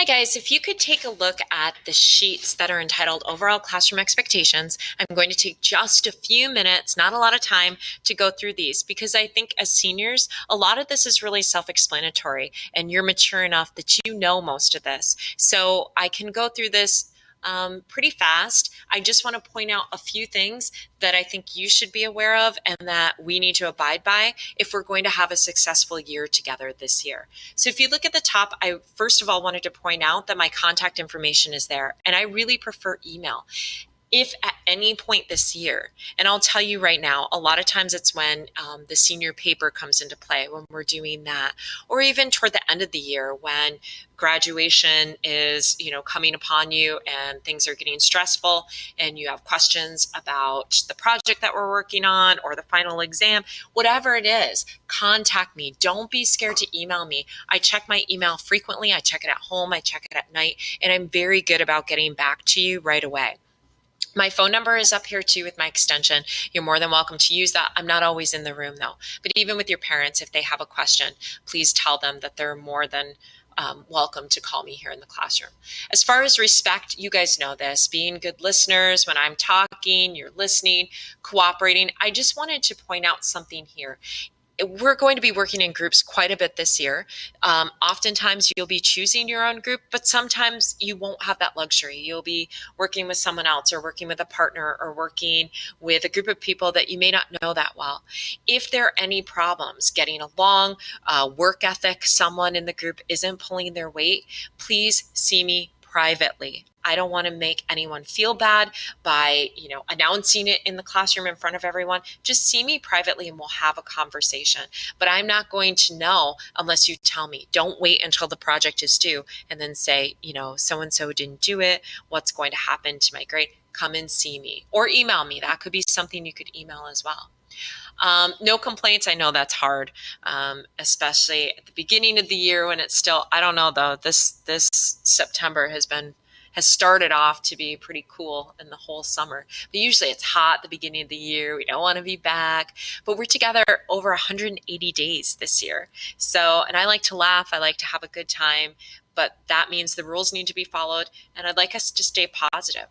Hi guys, if you could take a look at the sheets that are entitled Overall Classroom Expectations, I'm going to take just a few minutes, not a lot of time, to go through these because I think as seniors, a lot of this is really self-explanatory and you're mature enough that you know most of this. So I can go through this pretty fast. I just want to point out a few things that I think you should be aware of and that we need to abide by if we're going to have a successful year together this year. So if you look at the top, I first of all wanted to point out that my contact information is there, and I really prefer email. If at any point this year, and I'll tell you right now, a lot of times it's when the senior paper comes into play, when we're doing that, or even toward the end of the year when graduation is, coming upon you and things are getting stressful and you have questions about the project that we're working on or the final exam, whatever it is, contact me. Don't be scared to email me. I check my email frequently. I check it at home. I check it at night, and I'm very good about getting back to you right away. My phone number is up here too with my extension. You're more than welcome to use that. I'm not always in the room though. But even with your parents, if they have a question, please tell them that they're more than welcome to call me here in the classroom. As far as respect, you guys know this. Being good listeners, when I'm talking, you're listening, cooperating. I just wanted to point out something here. We're going to be working in groups quite a bit this year. Oftentimes you'll be choosing your own group, but sometimes you won't have that luxury. You'll be working with someone else or working with a partner or working with a group of people that you may not know that well. If there are any problems getting along, work ethic, someone in the group isn't pulling their weight, please see me privately. I don't want to make anyone feel bad by, announcing it in the classroom in front of everyone. Just see me privately and we'll have a conversation. But I'm not going to know unless you tell me. Don't wait until the project is due and then say, so and so didn't do it. What's going to happen to my grade? Come and see me or email me. That could be something you could email as well. No complaints. I know that's hard, especially at the beginning of the year when it's still, I don't know though, this September has started off to be pretty cool in the whole summer. But usually it's hot at the beginning of the year. We don't want to be back, but we're together over 180 days this year. So, and I like to laugh. I like to have a good time, but that means the rules need to be followed. And I'd like us to stay positive.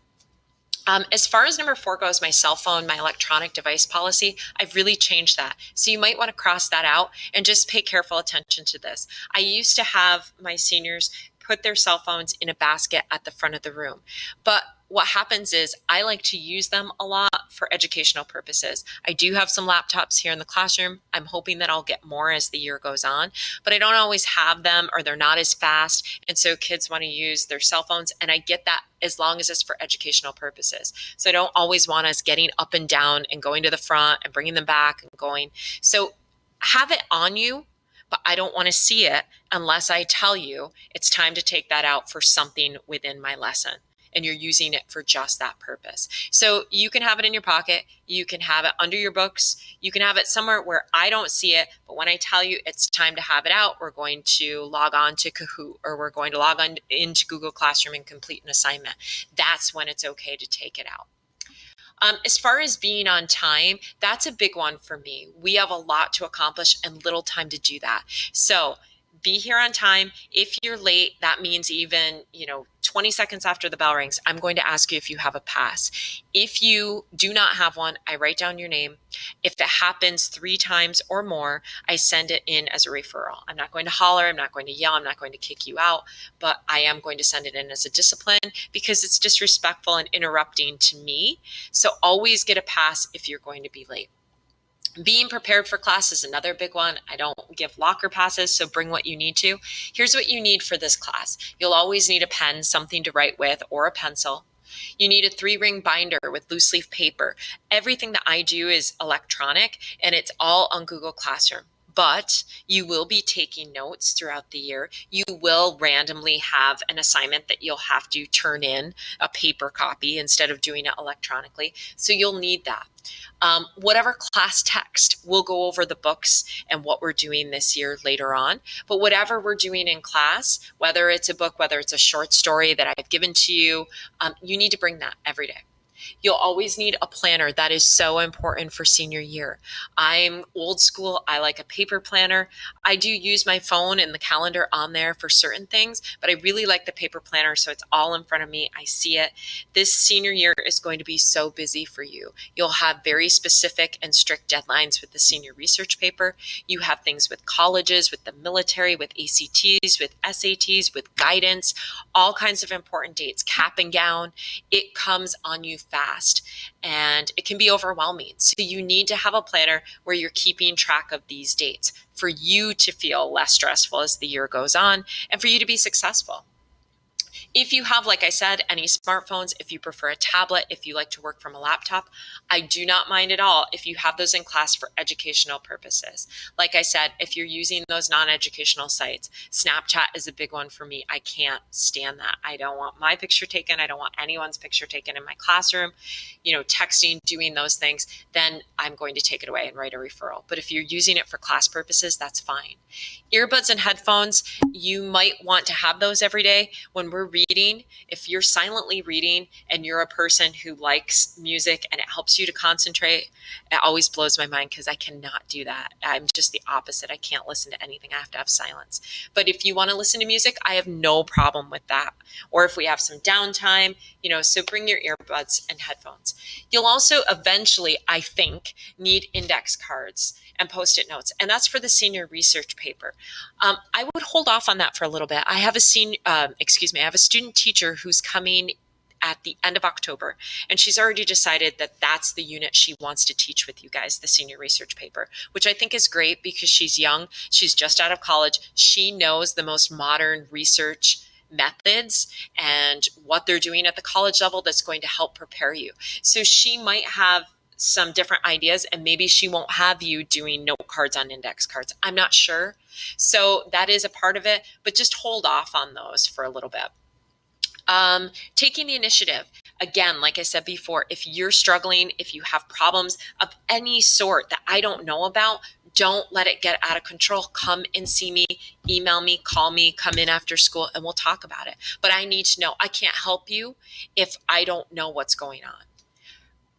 As far as number 4 goes, my cell phone, my electronic device policy, I've really changed that. So you might want to cross that out and just pay careful attention to this. I used to have my seniors put their cell phones in a basket at the front of the room. But what happens is I like to use them a lot for educational purposes. I do have some laptops here in the classroom. I'm hoping that I'll get more as the year goes on, but I don't always have them or they're not as fast. And so kids want to use their cell phones, and I get that as long as it's for educational purposes. So I don't always want us getting up and down and going to the front and bringing them back and going. So have it on you, but I don't want to see it unless I tell you it's time to take that out for something within my lesson and you're using it for just that purpose. So you can have it in your pocket, you can have it under your books, you can have it somewhere where I don't see it, but when I tell you it's time to have it out, we're going to log on to Kahoot or we're going to log on into Google Classroom and complete an assignment. That's when it's okay to take it out. As far as being on time, that's a big one for me. We have a lot to accomplish and little time to do that. So be here on time. If you're late, that means even, 20 seconds after the bell rings, I'm going to ask you if you have a pass. If you do not have one, I write down your name. If it happens 3 times or more, I send it in as a referral. I'm not going to holler. I'm not going to yell. I'm not going to kick you out, but I am going to send it in as a discipline because it's disrespectful and interrupting to me. So always get a pass if you're going to be late. Being prepared for class is another big one. I don't give locker passes, so bring what you need to. Here's what you need for this class. You'll always need a pen, something to write with, or a pencil. You need a 3-ring binder with loose leaf paper. Everything that I do is electronic, and it's all on Google Classroom. But you will be taking notes throughout the year. You will randomly have an assignment that you'll have to turn in a paper copy instead of doing it electronically. So you'll need that. Whatever class text, we'll go over the books and what we're doing this year later on. But whatever we're doing in class, whether it's a book, whether it's a short story that I've given to you, you need to bring that every day. You'll always need a planner. That is so important for senior year. I'm old school. I like a paper planner. I do use my phone and the calendar on there for certain things, but I really like the paper planner so it's all in front of me. I see it. This senior year is going to be so busy for you. You'll have very specific and strict deadlines with the senior research paper. You have things with colleges, with the military, with ACTs, with SATs, with guidance, all kinds of important dates, cap and gown. It comes on you fast and it can be overwhelming. So you need to have a planner where you're keeping track of these dates for you to feel less stressful as the year goes on and for you to be successful. If you have, like I said, any smartphones, if you prefer a tablet, if you like to work from a laptop, I do not mind at all if you have those in class for educational purposes. Like I said, if you're using those non-educational sites, Snapchat is a big one for me. I can't stand that. I don't want my picture taken. I don't want anyone's picture taken in my classroom. Texting, doing those things, then I'm going to take it away and write a referral. But if you're using it for class purposes, that's fine. Earbuds and headphones, you might want to have those every day when we're reading. If you're silently reading and you're a person who likes music and it helps you to concentrate, it always blows my mind because I cannot do that. I'm just the opposite. I can't listen to anything. I have to have silence. But if you want to listen to music, I have no problem with that. Or if we have some downtime, so bring your earbuds and headphones. You'll also eventually, I think, need index cards and post-it notes. And that's for the senior research paper. I would hold off on that for a little bit. I have a student teacher who's coming at the end of October, and she's already decided that that's the unit she wants to teach with you guys, the senior research paper, which I think is great because she's young. She's just out of college. She knows the most modern research methods and what they're doing at the college level that's going to help prepare you. So she might have some different ideas and maybe she won't have you doing note cards on index cards. I'm not sure. So that is a part of it, but just hold off on those for a little bit. Taking the initiative. Again, like I said before, if you're struggling, if you have problems of any sort that I don't know about, don't let it get out of control. Come and see me, email me, call me, come in after school, and we'll talk about it. But I need to know. I can't help you if I don't know what's going on.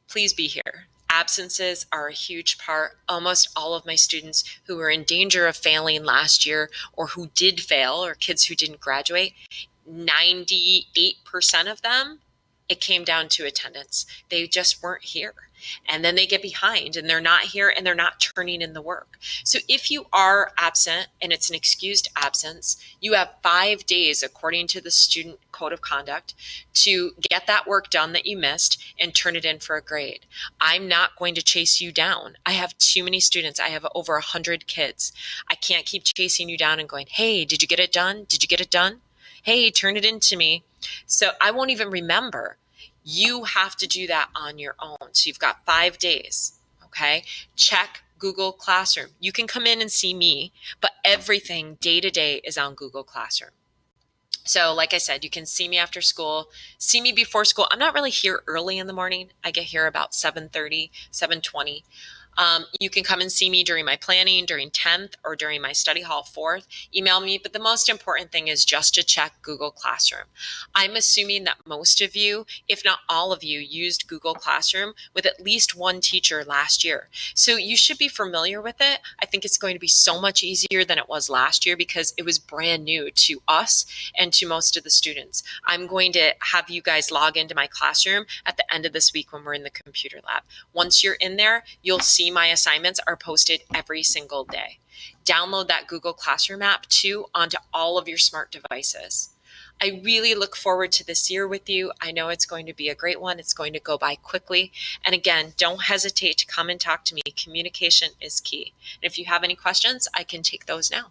Please be here. Absences are a huge part. Almost all of my students who were in danger of failing last year or who did fail or kids who didn't graduate, 98% of them, it came down to attendance. They just weren't here. And then they get behind and they're not here and they're not turning in the work. So if you are absent and it's an excused absence, you have 5 days, according to the Student Code of Conduct, to get that work done that you missed and turn it in for a grade. I'm not going to chase you down. I have too many students. I have over 100 kids. I can't keep chasing you down and going, hey, did you get it done? Did you get it done? Hey, turn it in to me. So I won't even remember. You have to do that on your own. So you've got 5 days, okay? Check Google Classroom. You can come in and see me, but everything day to day is on Google Classroom. So like I said, you can see me after school, see me before school. I'm not really here early in the morning. I get here about 7:30, 7:20. You can come and see me during my planning, during 10th, or during my study hall 4th. Email me, but the most important thing is just to check Google Classroom. I'm assuming that most of you, if not all of you, used Google Classroom with at least one teacher last year. So you should be familiar with it. I think it's going to be so much easier than it was last year because it was brand new to us and to most of the students. I'm going to have you guys log into my classroom at the end of this week when we're in the computer lab. Once you're in there, you'll see my assignments are posted every single day. Download that Google Classroom app too onto all of your smart devices. I really look forward to this year with you. I know it's going to be a great one. It's going to go by quickly. And again, don't hesitate to come and talk to me. Communication is key. And if you have any questions, I can take those now.